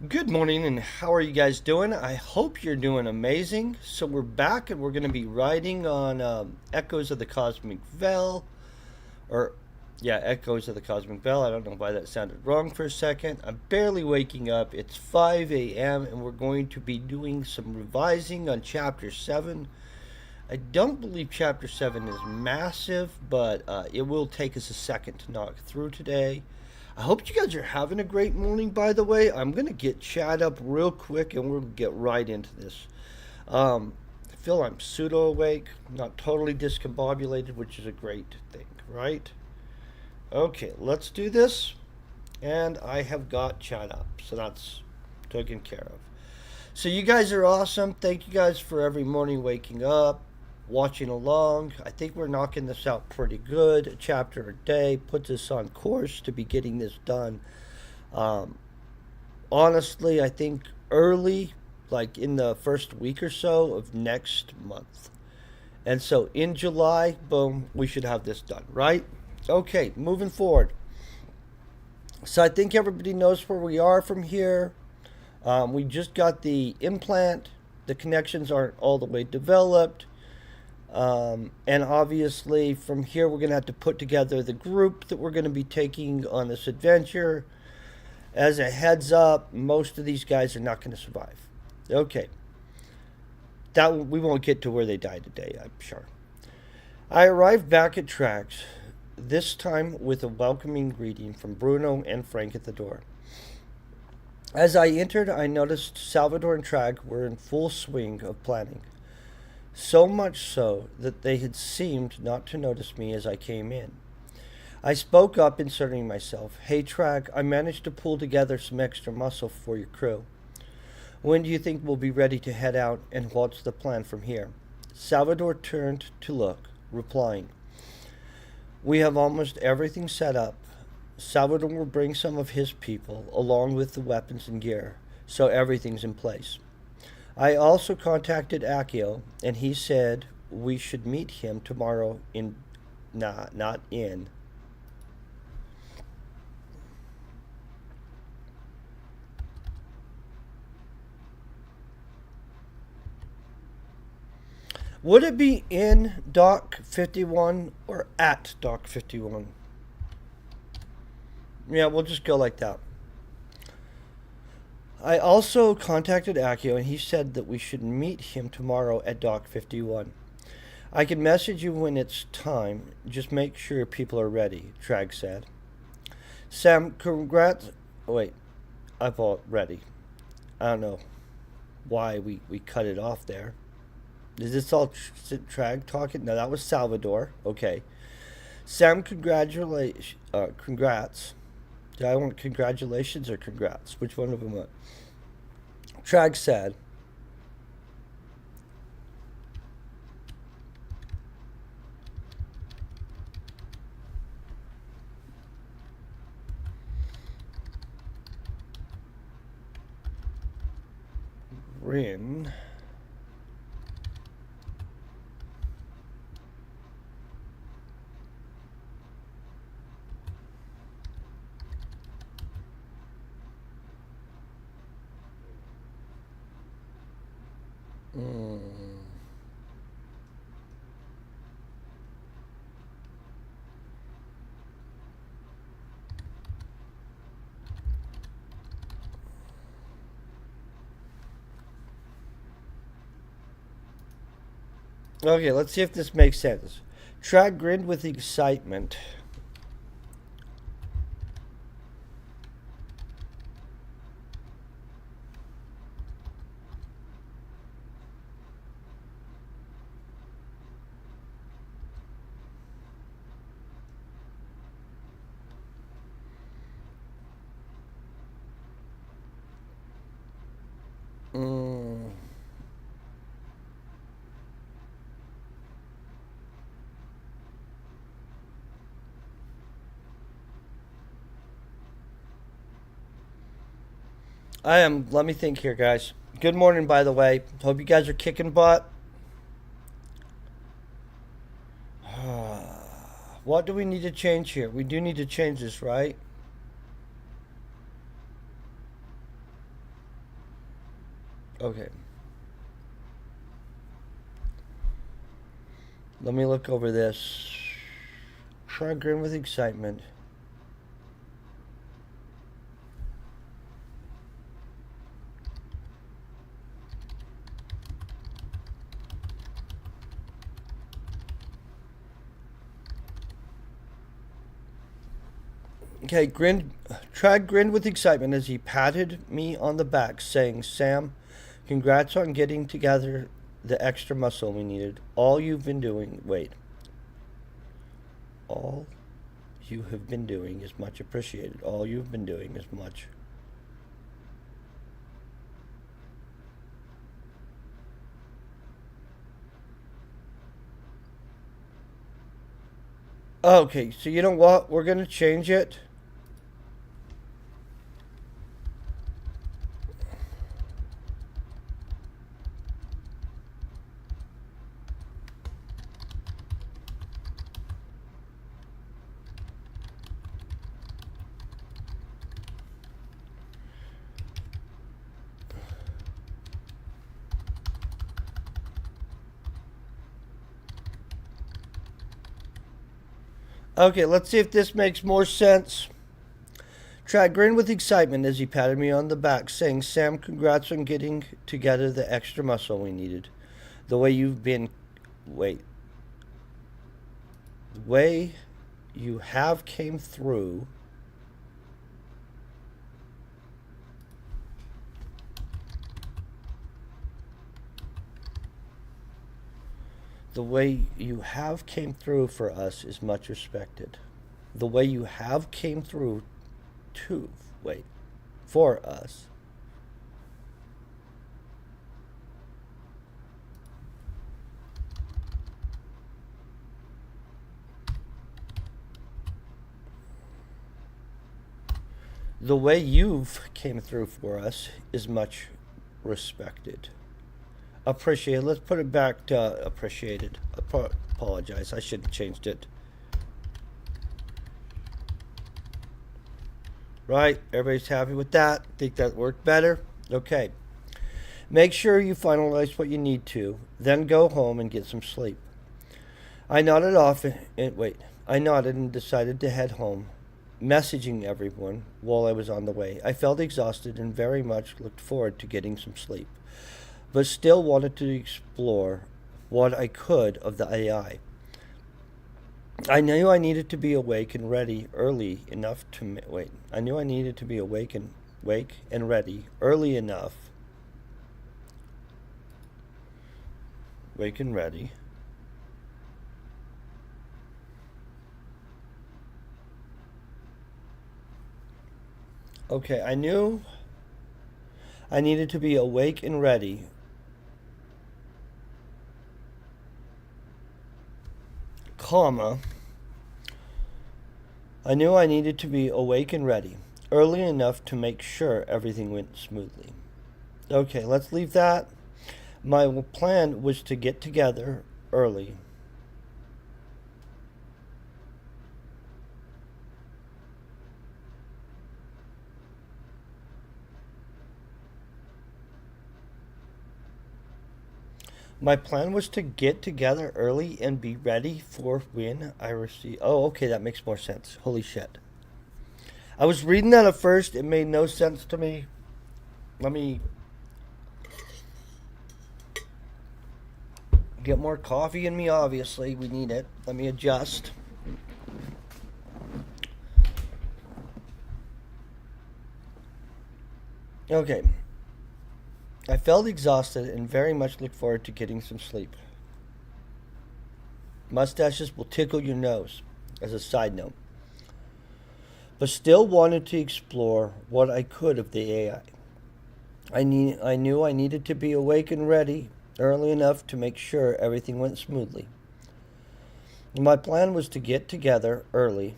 Good morning, and how are you guys doing? I hope you're doing amazing. So, we're back and we're going to be writing on Echoes of the Cosmic Veil, or yeah, Echoes of the Cosmic Veil. I don't know why that sounded wrong for a second. I'm barely waking up. It's 5 a.m., and we're going to be doing some revising on Chapter 7. I don't believe Chapter 7 is massive, but it will take us a second to knock through today. I hope you guys are having a great morning, by the way. I'm going to get chat up real quick and we'll get right into this. I feel I'm pseudo awake, not totally discombobulated, which is a great thing, right? Okay, let's do this. And I have got chat up, so that's taken care of. So you guys are awesome. Thank you guys for every morning waking up, watching along. I think we're knocking this out pretty good. A chapter a day puts us on course to be getting this done. Um, Honestly, I think early, like in the first week or so of next month. And so in July, boom, we should have this done, right? Okay, moving forward. So I think everybody knows where we are from here. We just got the implant. The connections aren't all the way developed. And obviously, from here, we're going to have to put together the group that we're going to be taking on this adventure. As a heads up, most of these guys are not going to survive. Okay, that we won't get to where they die today, I'm sure. I arrived back at Trax, this time with a welcoming greeting from Bruno and Frank at the door. As I entered, I noticed Salvador and Trag were in full swing of planning. So much so that they had seemed not to notice me as I came in. I spoke up, inserting myself. Hey, Trag, I managed to pull together some extra muscle for your crew. When do you think we'll be ready to head out, and what's the plan from here? Salvador turned to look, replying, We have almost everything set up. Salvador will bring some of his people, along with the weapons and gear, so everything's in place. I also contacted Akio, and he said we should meet him tomorrow in. Nah, not in. Would it be in Dock 51 or at Dock 51? Yeah, we'll just go like that. I also contacted Akio, and he said that we should meet him tomorrow at Dock 51. I can message you when it's time. Just make sure people are ready, Trag said. Sam, congrats. Oh, wait, I thought ready. I don't know why we cut it off there. Is this all Trag talking? No, that was Salvador. Okay. Sam, congratulations. Congrats. Do I want congratulations or congrats? Which one of them? Trag said, Rin. Mm. Okay, let's see if this makes sense. Trag grinned with excitement. Mm. I am. Let me think here, guys. Good morning, by the way. Hope you guys are kicking butt. What do we need to change here? We do need to change this, right? Okay. Let me look over this. Try grin with excitement. Okay, Trad grinned with excitement as he patted me on the back, saying, Sam, congrats on getting together the extra muscle we needed. All you've been doing, wait, all you have been doing is much appreciated. All you've been doing is much. Okay, so you know what? We're going to change it. Okay, let's see if this makes more sense. Trad grinned with excitement as he patted me on the back, saying, Sam, congrats on getting together the extra muscle we needed. The way you've been. Wait. The way you have came through. The way you have came through for us is much respected. The way you have came through to. Wait. For us. The way you've came through for us is much respected. Appreciated. Let's put it back to appreciated. Apologize. I should have changed it. Right. Everybody's happy with that. Think that worked better? Okay. Make sure you finalize what you need to. Then go home and get some sleep. I nodded off and wait. I nodded and decided to head home, messaging everyone while I was on the way. I felt exhausted and very much looked forward to getting some sleep, but still wanted to explore what I could of the AI. I knew I needed to be awake and ready early enough to wait. I knew I needed to be awake and ready early enough. Wake and ready. Okay, I knew I needed to be awake and ready, comma. I knew I needed to be awake and ready early enough to make sure everything went smoothly. Okay, let's leave that. My plan was to get together early. My plan was to get together early and be ready for when I receive. Oh, okay, that makes more sense. Holy shit. I was reading that at first. It made no sense to me. Let me get more coffee in me, obviously. We need it. Let me adjust. Okay. I felt exhausted and very much looked forward to getting some sleep. Mustaches will tickle your nose, as a side note. But still wanted to explore what I could of the AI. I knew I needed to be awake and ready early enough to make sure everything went smoothly. My plan was to get together early.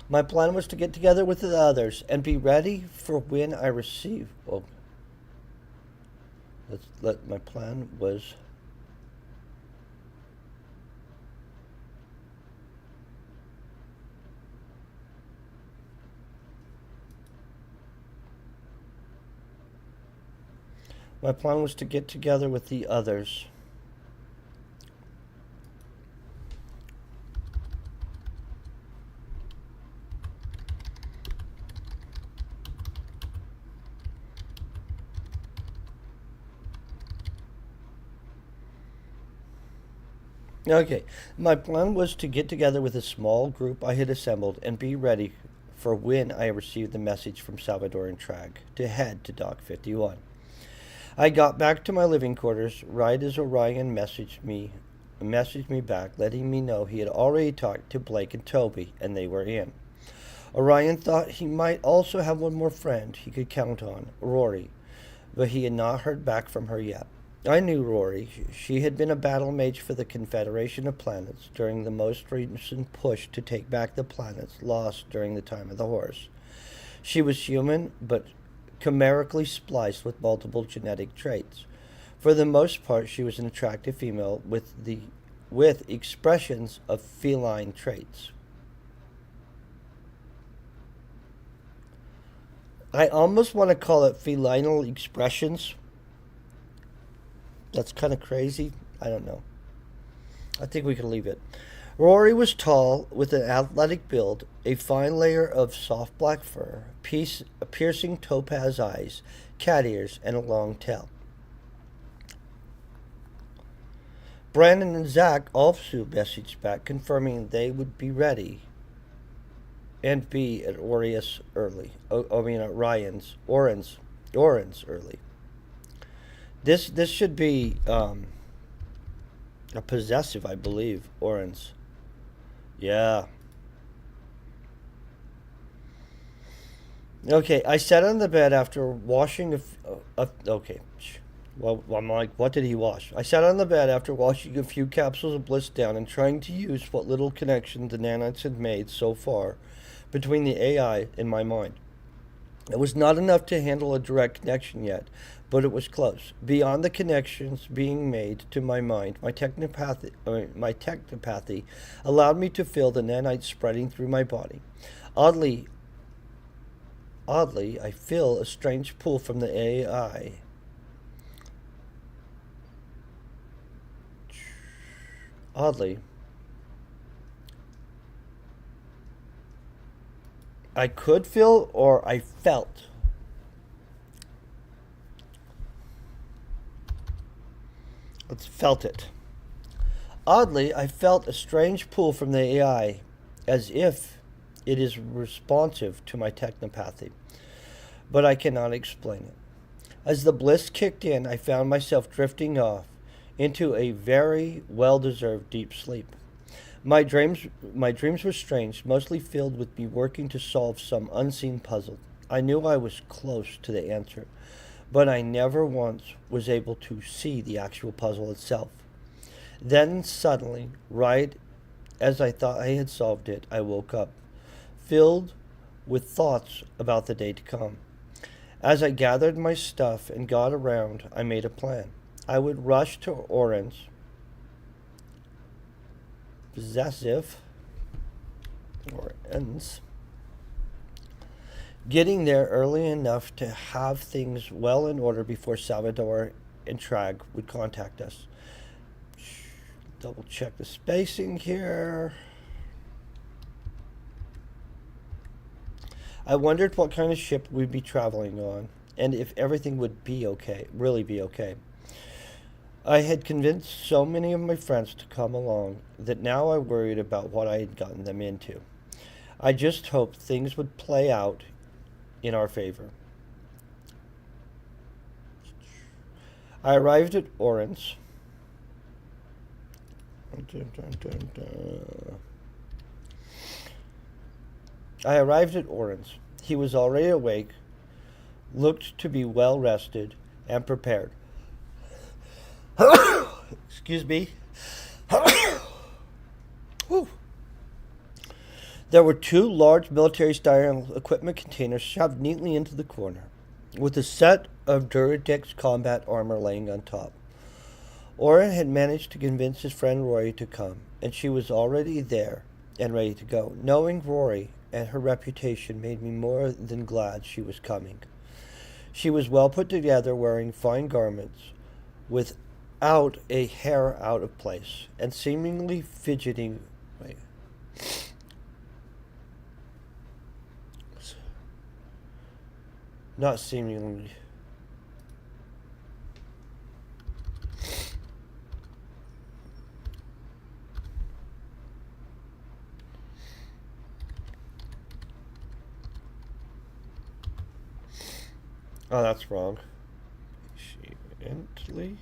My plan was to get together with the others and be ready for when I receive. Well, my plan was My plan was to get together with the others. Okay, my plan was to get together with a small group I had assembled and be ready for when I received the message from Salvador and Trag to head to Dock 51. I got back to my living quarters right as Orion messaged me back, letting me know he had already talked to Blake and Toby and they were in. Orion thought he might also have one more friend he could count on, Rory, but he had not heard back from her yet. I knew Rory. She had been a battle mage for the Confederation of Planets during the most recent push to take back the planets lost during the time of the Horse. She was human, but chimerically spliced with multiple genetic traits. For the most part, she was an attractive female with expressions of feline traits. I almost want to call it felinal expressions. That's kind of crazy. I don't know. I think we can leave it. Rory was tall, with an athletic build, a fine layer of soft black fur, piercing topaz eyes, cat ears, and a long tail. Brandon and Zach also messaged back, confirming they would be ready and be at Orius early. At Orin's early. This should be a possessive, I believe. Orin's. Yeah. Okay, I sat on the bed after washing okay. Well, I'm like, what did he wash? I sat on the bed after washing a few capsules of bliss down and trying to use what little connection the nanites had made so far between the AI and my mind. It was not enough to handle a direct connection yet, but it was close. Beyond the connections being made to my mind, my technopathy allowed me to feel the nanites spreading through my body. Oddly, I feel a strange pull from the AI. Oddly, I could feel or I felt. Let's felt it. Oddly, I felt a strange pull from the AI, as if it is responsive to my technopathy, but I cannot explain it. As the bliss kicked in, I found myself drifting off into a very well-deserved deep sleep. My dreams were strange, mostly filled with me working to solve some unseen puzzle. I knew I was close to the answer, but I never once was able to see the actual puzzle itself. Then suddenly, right as I thought I had solved it, I woke up, filled with thoughts about the day to come. As I gathered my stuff and got around, I made a plan. I would rush to Orange, possessive, or ends, getting there early enough to have things well in order before Salvador and Trag would contact us. Double check the spacing here. I wondered what kind of ship we'd be traveling on, and if everything would be okay, really be okay. I had convinced so many of my friends to come along that now I worried about what I had gotten them into. I just hoped things would play out in our favor. I arrived at Orange. He was already awake, looked to be well rested and prepared. Excuse me. There were two large military-style equipment containers shoved neatly into the corner, with a set of Duradex combat armor laying on top. Oren had managed to convince his friend Rory to come, and she was already there and ready to go. Knowing Rory and her reputation made me more than glad she was coming. She was well put together, wearing fine garments, without a hair out of place, and seemingly fidgeting. Wait. Not seemingly. Oh, that's wrong. Patiently.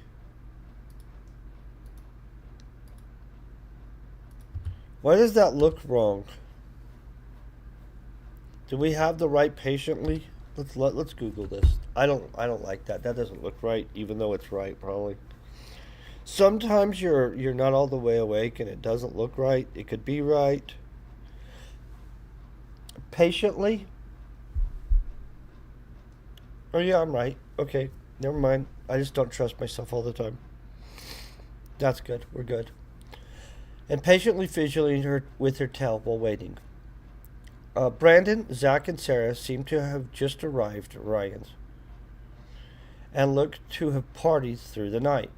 Why does that look wrong? Do we have the right patiently? Let's Google this. I don't like that. That doesn't look right, even though it's right probably. Sometimes you're not all the way awake and it doesn't look right. It could be right. Patiently. Oh yeah, I'm right. Okay, never mind. I just don't trust myself all the time. That's good. We're good. And patiently fidgeting her with her tail while waiting. Brandon, Zach, and Sarah seem to have just arrived at Ryan's and looked to have partied through the night.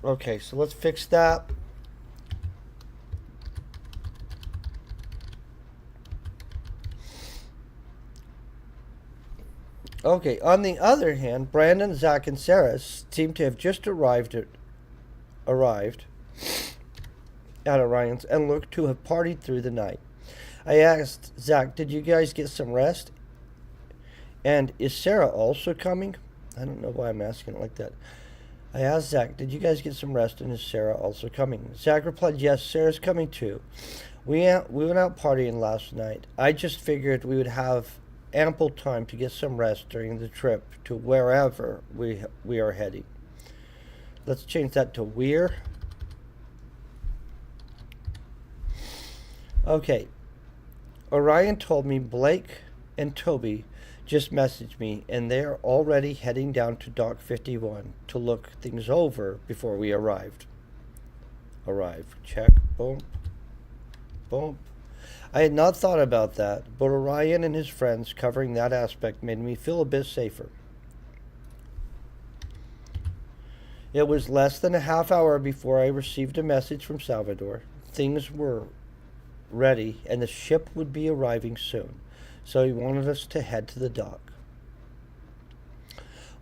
Okay, so let's fix that. Okay, on the other hand, Brandon, Zach, and Sarah seem to have just arrived at Orion's and looked to have partied through the night. I asked Zach, "Did you guys get some rest? And is Sarah also coming?" I don't know why I'm asking it like that. I asked Zach, "Did you guys get some rest? And is Sarah also coming?" Zach replied, "Yes, Sarah's coming too. We went out partying last night. I just figured we would have ample time to get some rest during the trip to wherever we are heading." Let's change that to we're. Okay. Orion told me Blake and Toby just messaged me, and they are already heading down to Dock 51 to look things over before we arrived. Arrive. Check. Boom. Boom. I had not thought about that, but Orion and his friends covering that aspect made me feel a bit safer. It was less than a half hour before I received a message from Salvador. Things were ready, and the ship would be arriving soon, so he wanted us to head to the dock.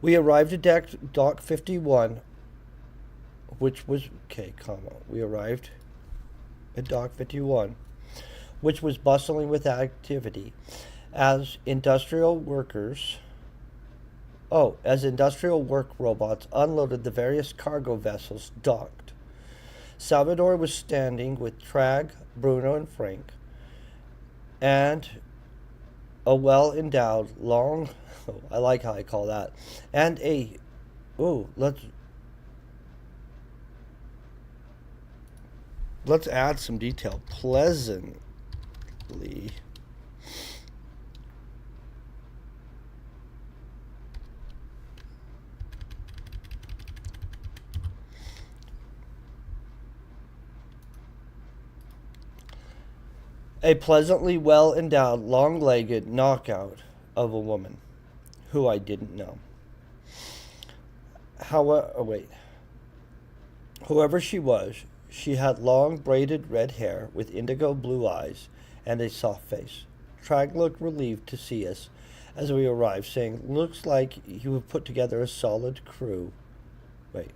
We arrived at Dock 51, which was... Okay, comma. We arrived at Dock 51, which was bustling with activity, as industrial work robots unloaded the various cargo vessels docked. Salvador was standing with Trag, Bruno, and Frank, and a well-endowed, long... Oh, I like how I call that. And a... Oh, let's add some detail. Pleasantly... A pleasantly well-endowed, long-legged knockout of a woman who I didn't know. Whoever she was, she had long braided red hair with indigo blue eyes and a soft face. Trag looked relieved to see us as we arrived, saying, "Looks like you have put together a solid crew." Wait.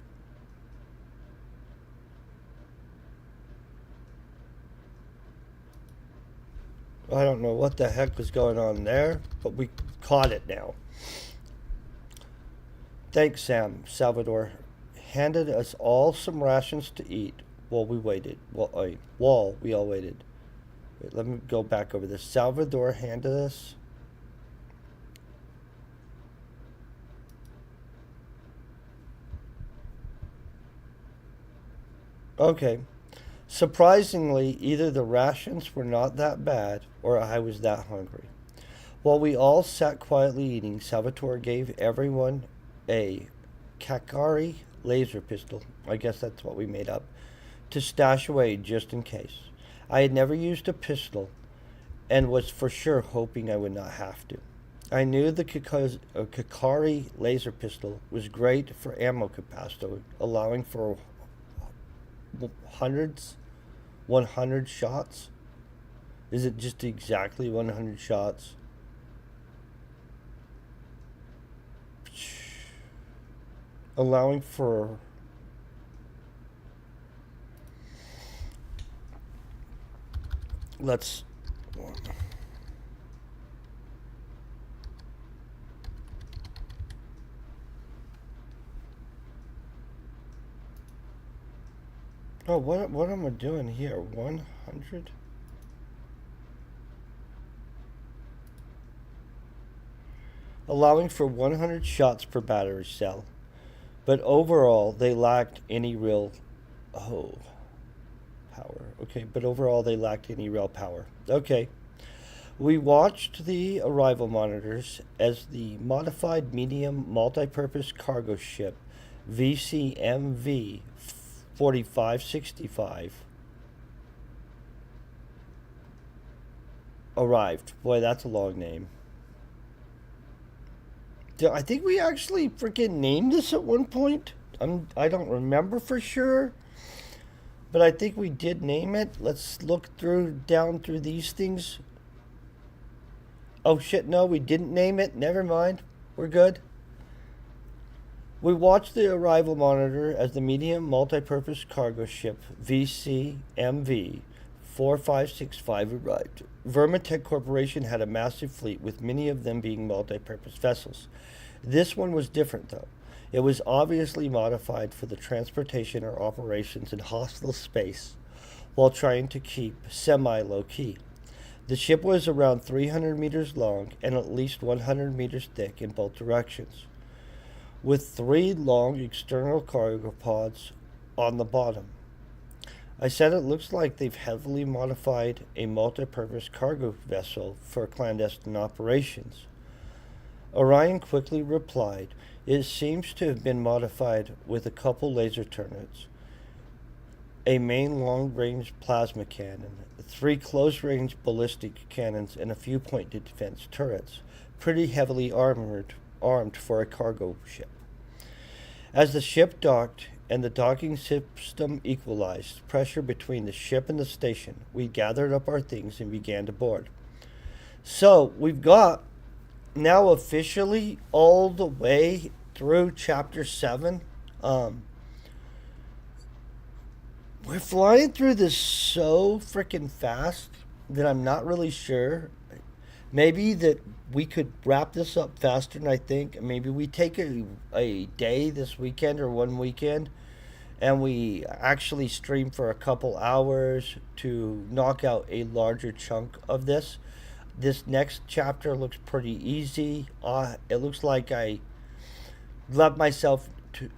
I don't know what the heck was going on there, but we caught it now. "Thanks, Sam." Salvador handed us all some rations to eat while we waited. While we all waited. Wait, let me go back over this. Salvador handed us... Okay. Surprisingly, either the rations were not that bad or I was that hungry. While we all sat quietly eating, Salvatore gave everyone a Kakari laser pistol. I guess that's what we made up. To stash away just in case. I had never used a pistol and was for sure hoping I would not have to. I knew the Kikari laser pistol was great for ammo capacity, allowing for hundreds, 100 shots. Is it just exactly 100 shots? Allowing for let's oh, what am I doing here? 100? Allowing for 100 shots per battery cell. But overall, they lacked any real oh, power. Okay, but overall, they lacked any real power. Okay. We watched the arrival monitors as the modified medium multi-purpose cargo ship VCMV 4565 arrived. Boy, that's a long name. I think we actually freaking named this at one point. I don't remember for sure, but I think we did name it. Let's look down through these things. Oh shit, no, we didn't name it. Never mind. We're good. We watched the arrival monitor as the medium multi-purpose cargo ship VCMV 4565 arrived. Vermatech Corporation had a massive fleet, with many of them being multi-purpose vessels. This one was different, though. It was obviously modified for the transportation or operations in hostile space while trying to keep semi-low-key. The ship was around 300 meters long and at least 100 meters thick in both directions, with 3 long external cargo pods on the bottom. I said it looks like they've heavily modified a multi-purpose cargo vessel for clandestine operations. Orion quickly replied, it seems to have been modified with a couple laser turrets, a main long-range plasma cannon, 3 close-range ballistic cannons, and a few point defense turrets, pretty heavily armed for a cargo ship. As the ship docked and the docking system equalized pressure between the ship and the station, we gathered up our things and began to board. So we've got now officially all the way through chapter 7. We're flying through this so freaking fast that I'm not really sure. Maybe that we could wrap this up faster than I think. Maybe we take a day this weekend or one weekend and we actually stream for a couple hours to knock out a larger chunk of this. This next chapter looks pretty easy. It looks like I left myself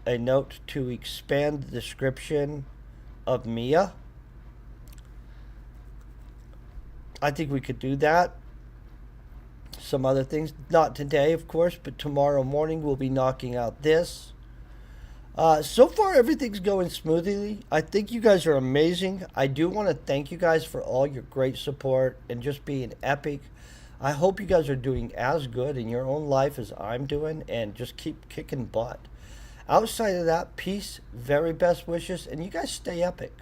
a note to expand the description of Mia. I think we could do that. Some other things, not today of course, but tomorrow morning we'll be knocking out this. So far everything's going smoothly. I think you guys are amazing. I do want to thank you guys for all your great support and just being epic. I hope you guys are doing as good in your own life as I'm doing, and just keep kicking butt. Outside of that, peace, very best wishes, and you guys stay epic.